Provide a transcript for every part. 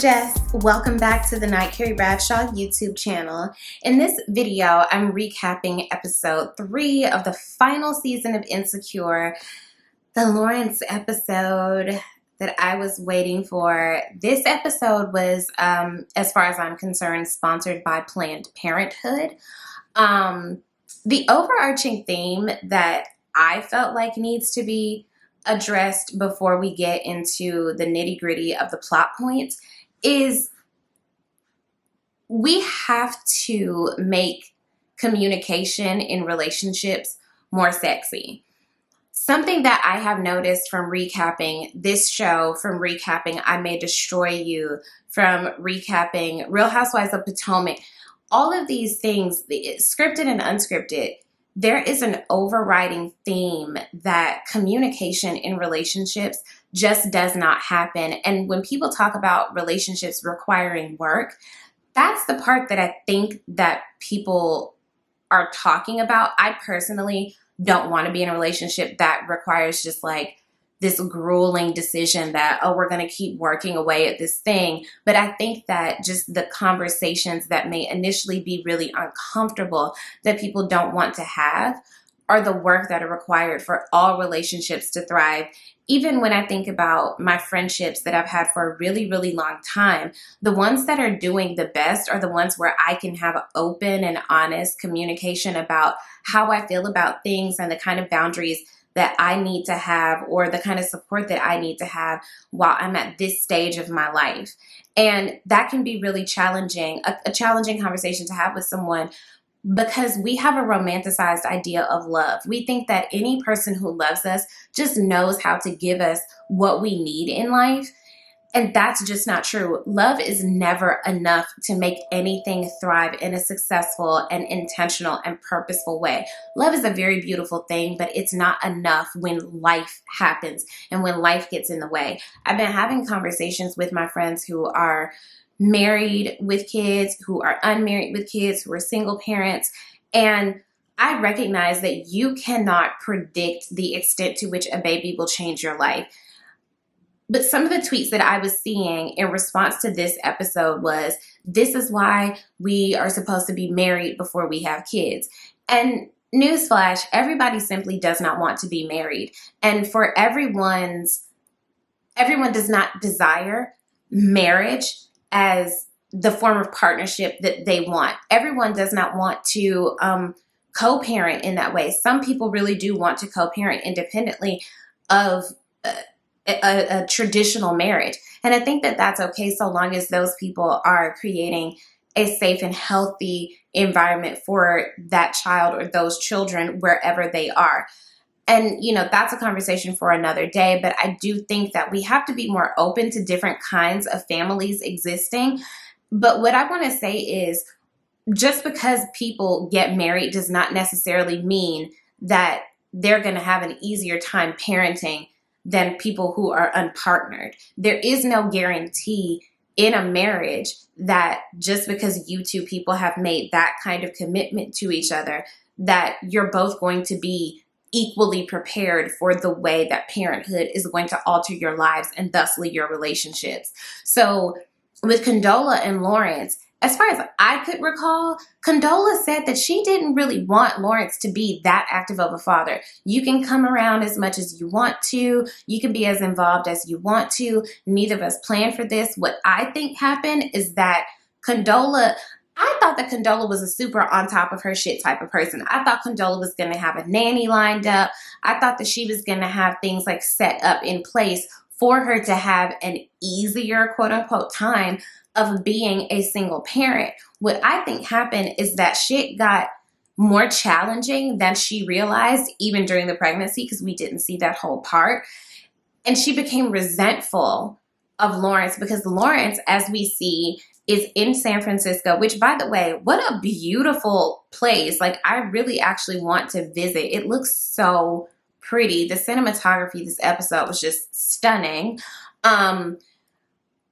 Jess. Welcome back to the Not Carrie Bradshaw YouTube channel. In this video, I'm recapping episode 3 of the final season of Insecure, the Lawrence episode that I was waiting for. This episode was, as far as I'm concerned, sponsored by Planned Parenthood. The overarching theme that I felt like needs to be addressed before we get into the nitty-gritty of the plot points is we have to make communication in relationships more sexy. Something that I have noticed from recapping this show, from recapping I May Destroy You, from recapping Real Housewives of Potomac, all of these things, scripted and unscripted, there is an overriding theme that communication in relationships just does not happen. And when people talk about relationships requiring work, that's the part that I think that people are talking about. I personally don't want to be in a relationship that requires just like this grueling decision that, oh, we're going to keep working away at this thing. But I think that just the conversations that may initially be really uncomfortable that people don't want to have are the work that are required for all relationships to thrive. Even when I think about my friendships that I've had for a really, really long time, the ones that are doing the best are the ones where I can have open and honest communication about how I feel about things and the kind of boundaries that I need to have or the kind of support that I need to have while I'm at this stage of my life. And that can be really challenging, a challenging conversation to have with someone, because we have a romanticized idea of love. We think that any person who loves us just knows how to give us what we need in life. And that's just not true. Love is never enough to make anything thrive in a successful and intentional and purposeful way. Love is a very beautiful thing, but it's not enough when life happens and when life gets in the way. I've been having conversations with my friends who are married with kids, who are unmarried with kids, who are single parents, and I recognize that you cannot predict the extent to which a baby will change your life. But some of the tweets that I was seeing in response to this episode was, this is why we are supposed to be married before we have kids. And newsflash, everybody simply does not want to be married. And for everyone does not desire marriage as the form of partnership that they want. Everyone does not want to co-parent in that way. Some people really do want to co-parent independently of a traditional marriage. And I think that that's okay so long as those people are creating a safe and healthy environment for that child or those children wherever they are. And, you know, that's a conversation for another day. But I do think that we have to be more open to different kinds of families existing. But what I want to say is, just because people get married does not necessarily mean that they're going to have an easier time parenting than people who are unpartnered. There is no guarantee in a marriage that just because you two people have made that kind of commitment to each other, that you're both going to be equally prepared for the way that parenthood is going to alter your lives and thusly your relationships. So with Condola and Lawrence, as far as I could recall, Condola said that she didn't really want Lawrence to be that active of a father. You can come around as much as you want to. You can be as involved as you want to. Neither of us planned for this. What I think happened is that I thought that Condola was a super on top of her shit type of person. I thought Condola was going to have a nanny lined up. I thought that she was going to have things like set up in place for her to have an easier, quote unquote, time of being a single parent. What I think happened is that shit got more challenging than she realized even during the pregnancy, because we didn't see that whole part. And she became resentful of Lawrence because Lawrence, as we see, is in San Francisco, which, by the way, what a beautiful place. Like, I really actually want to visit. It looks so pretty. The cinematography this episode was just stunning.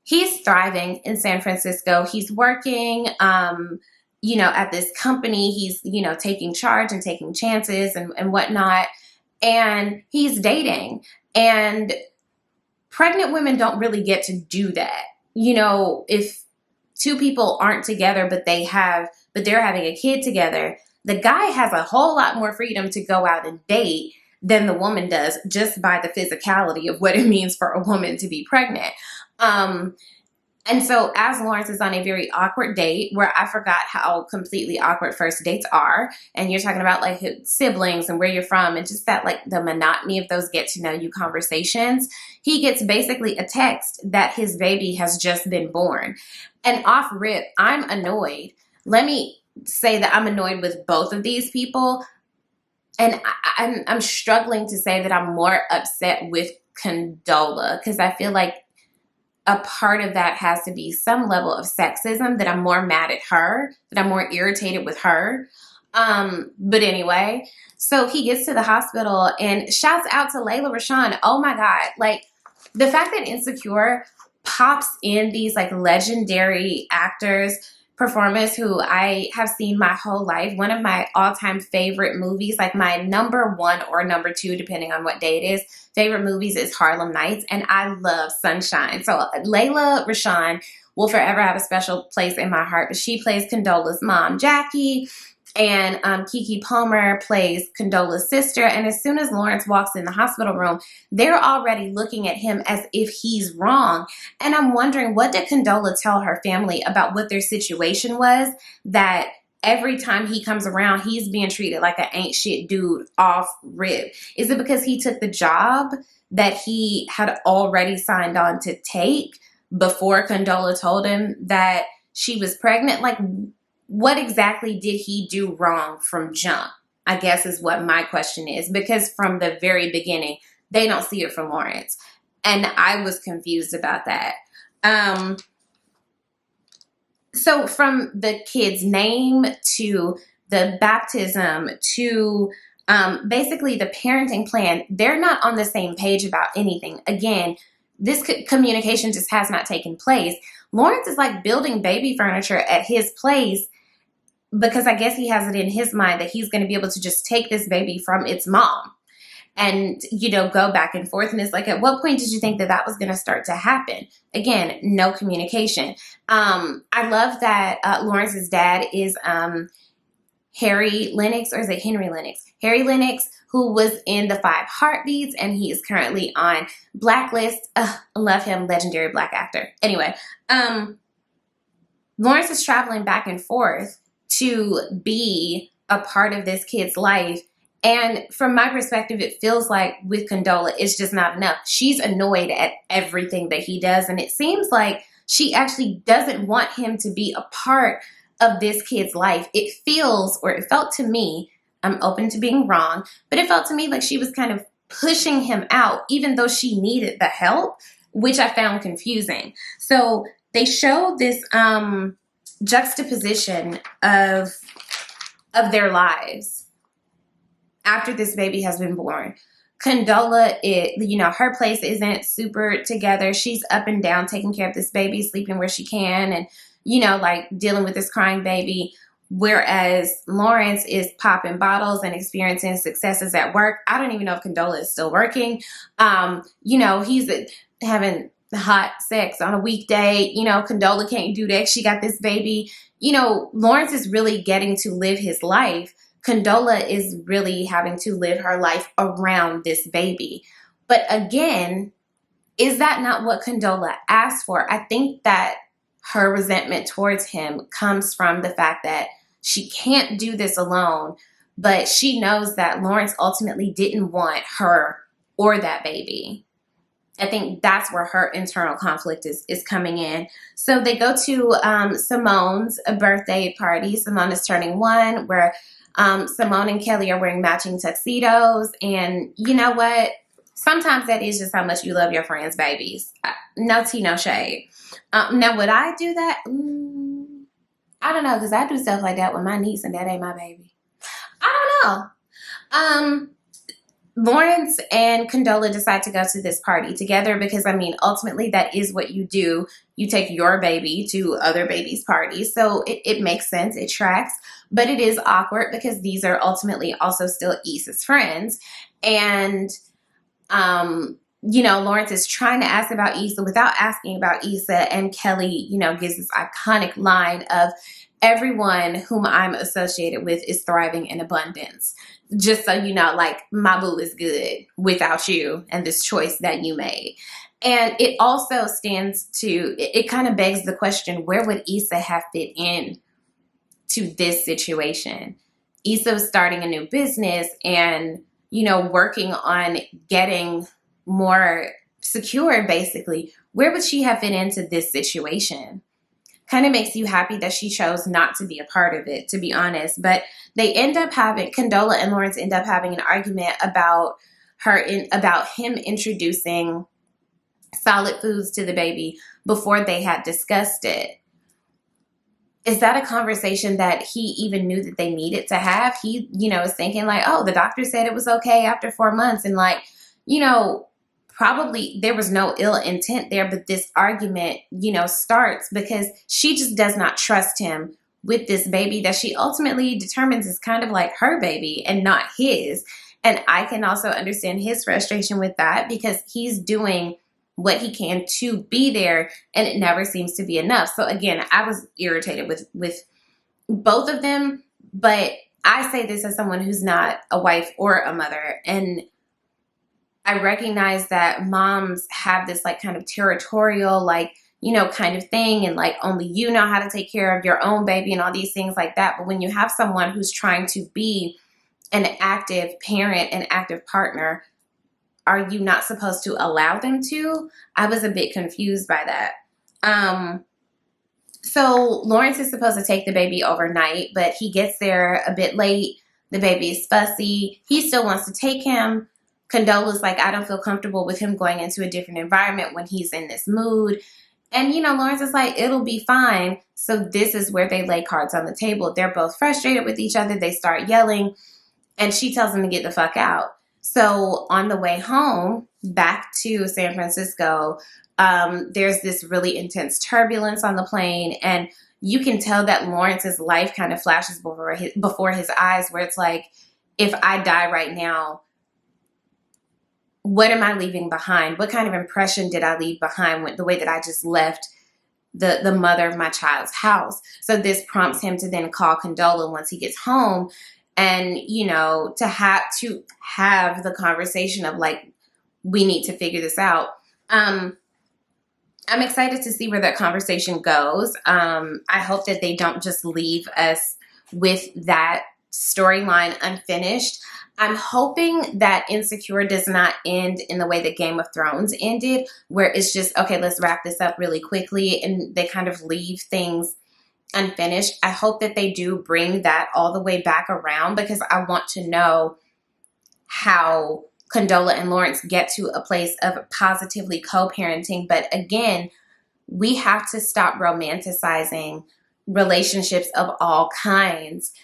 He's thriving in San Francisco. He's working, at this company. He's, taking charge and taking chances and whatnot. And he's dating. And pregnant women don't really get to do that. you know, if two people aren't together, but they're having a kid together, the guy has a whole lot more freedom to go out and date than the woman does, just by the physicality of what it means for a woman to be pregnant. And so as Lawrence is on a very awkward date, where I forgot how completely awkward first dates are, and you're talking about like siblings and where you're from and just that, like, the monotony of those get to know you conversations, he gets basically a text that his baby has just been born. And off rip, I'm annoyed. Let me say that I'm annoyed with both of these people. And I'm struggling to say that I'm more upset with Condola, because I feel like a part of that has to be some level of sexism, that I'm more mad at her, that I'm more irritated with her. But anyway, so he gets to the hospital and shouts out to Layla Rashawn. Oh my God. Like, the fact that Insecure pops in these like legendary actors, performers who I have seen my whole life. One of my all-time favorite movies, like my number one or number two, depending on what day it is, favorite movies is Harlem Nights, and I love Sunshine. So Layla Rashawn will forever have a special place in my heart, but she plays Condola's mom, Jackie, and Keke Palmer plays Condola's sister. And as soon as Lawrence walks in the hospital room, they're already looking at him as if he's wrong. And I'm wondering, what did Condola tell her family about what their situation was, that every time he comes around, he's being treated like an ain't shit dude off rip? Is it because he took the job that he had already signed on to take before Condola told him that she was pregnant? Like, what exactly did he do wrong from jump, I guess, is what my question is. Because from the very beginning, they don't see it from Lawrence. And I was confused about that. So from the kid's name to the baptism to basically the parenting plan, they're not on the same page about anything. Again, this communication just has not taken place. Lawrence is like building baby furniture at his place, because I guess he has it in his mind that he's going to be able to just take this baby from its mom and, you know, go back and forth. And it's like, at what point did you think that that was going to start to happen? Again, no communication. I love that Lawrence's dad is Harry Lennox, or is it Henry Lennox? Harry Lennox, who was in The 5 Heartbeats, and he is currently on Blacklist. Love him, legendary Black actor. Anyway, Lawrence is traveling back and forth to be a part of this kid's life. And from my perspective, it feels like with Condola, it's just not enough. She's annoyed at everything that he does. And it seems like she actually doesn't want him to be a part of this kid's life. It feels, or it felt to me, I'm open to being wrong, but it felt to me like she was kind of pushing him out, even though she needed the help, which I found confusing. So they show this juxtaposition of their lives after this baby has been born. Condola, you know, her place isn't super together. She's up and down taking care of this baby, sleeping where she can, and, you know, like dealing with this crying baby. Whereas Lawrence is popping bottles and experiencing successes at work. I don't even know if Condola is still working. You know, he's having hot sex on a weekday. You know, Condola can't do that. She got this baby. You know, Lawrence is really getting to live his life. Condola is really having to live her life around this baby. But again, is that not what Condola asked for? I think that her resentment towards him comes from the fact that she can't do this alone, but she knows that Lawrence ultimately didn't want her or that baby. I think that's where her internal conflict is coming in. So they go to Simone's birthday party. Simone is turning 1, where Simone and Kelly are wearing matching tuxedos. And you know what? Sometimes that is just how much you love your friends' babies. No tea, no shade. Now, would I do that? I don't know, because I do stuff like that with my niece, and that ain't my baby. I don't know. Lawrence and Condola decide to go to this party together because, I mean, ultimately that is what you do. You take your baby to other babies' parties. So it makes sense. It tracks. But it is awkward because these are ultimately also still Issa's friends. And Lawrence is trying to ask about Issa without asking about Issa, and Kelly, gives this iconic line of, everyone whom I'm associated with is thriving in abundance. Just so you know, like, my boo is good without you and this choice that you made. And it also it kind of begs the question, where would Issa have fit in to this situation? Issa was starting a new business and, working on getting more secure, basically. Where would she have fit into this situation? Kind of makes you happy that she chose not to be a part of it, to be honest. But Condola and Lawrence end up having an argument about him introducing solid foods to the baby before they had discussed it. Is that a conversation that he even knew that they needed to have? He, is thinking like, oh, the doctor said it was okay after 4 months. And like, probably there was no ill intent there, but this argument, starts because she just does not trust him with this baby that she ultimately determines is kind of like her baby and not his. And I can also understand his frustration with that because he's doing what he can to be there and it never seems to be enough. So again, I was irritated with both of them, but I say this as someone who's not a wife or a mother, and I recognize that moms have this like kind of territorial, like, kind of thing. And like, only you know how to take care of your own baby and all these things like that. But when you have someone who's trying to be an active parent, an active partner, are you not supposed to allow them to? I was a bit confused by that. So Lawrence is supposed to take the baby overnight, but he gets there a bit late. The baby is fussy. He still wants to take him. Condola's like, I don't feel comfortable with him going into a different environment when he's in this mood. And, Lawrence is like, it'll be fine. So this is where they lay cards on the table. They're both frustrated with each other. They start yelling, and she tells him to get the fuck out. So on the way home, back to San Francisco, there's this really intense turbulence on the plane. And you can tell that Lawrence's life kind of flashes before his eyes, where it's like, if I die right now, what am I leaving behind? What kind of impression did I leave behind with the way that I just left the mother of my child's house? So this prompts him to then call Condola once he gets home and, to have the conversation of like, we need to figure this out. I'm excited to see where that conversation goes. I hope that they don't just leave us with that storyline unfinished. I'm hoping that Insecure does not end in the way that Game of Thrones ended, where it's just, okay, let's wrap this up really quickly, and they kind of leave things unfinished. I hope that they do bring that all the way back around, because I want to know how Condola and Lawrence get to a place of positively co-parenting. But again, we have to stop romanticizing relationships of all kinds.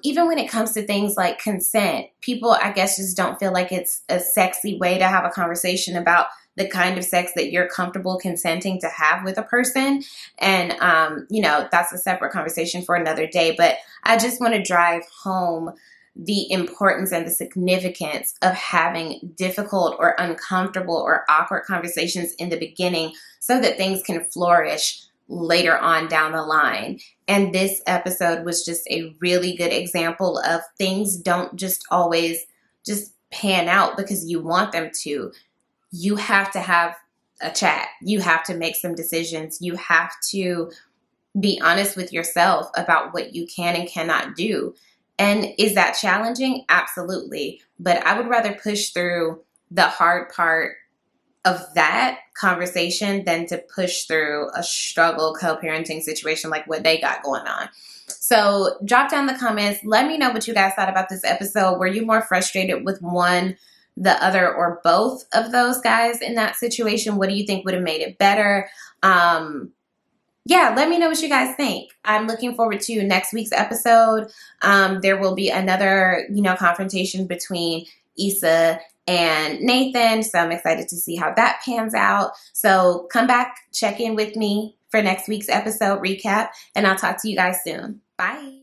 Even when it comes to things like consent, people, I guess, just don't feel like it's a sexy way to have a conversation about the kind of sex that you're comfortable consenting to have with a person. And, that's a separate conversation for another day. But I just want to drive home the importance and the significance of having difficult or uncomfortable or awkward conversations in the beginning so that things can flourish later on down the line. And this episode was just a really good example of things don't just always just pan out because you want them to. You have to have a chat. You have to make some decisions. You have to be honest with yourself about what you can and cannot do. And is that challenging? Absolutely. But I would rather push through the hard part of that conversation than to push through a struggle co-parenting situation like what they got going on. So drop down the comments. Let me know what you guys thought about this episode. Were you more frustrated with one, the other, or both of those guys in that situation? What do you think would have made it better? Let me know what you guys think. I'm looking forward to next week's episode. There will be another, confrontation between Issa and Nathan. So I'm excited to see how that pans out. So come back, check in with me for next week's episode recap, and I'll talk to you guys soon. Bye.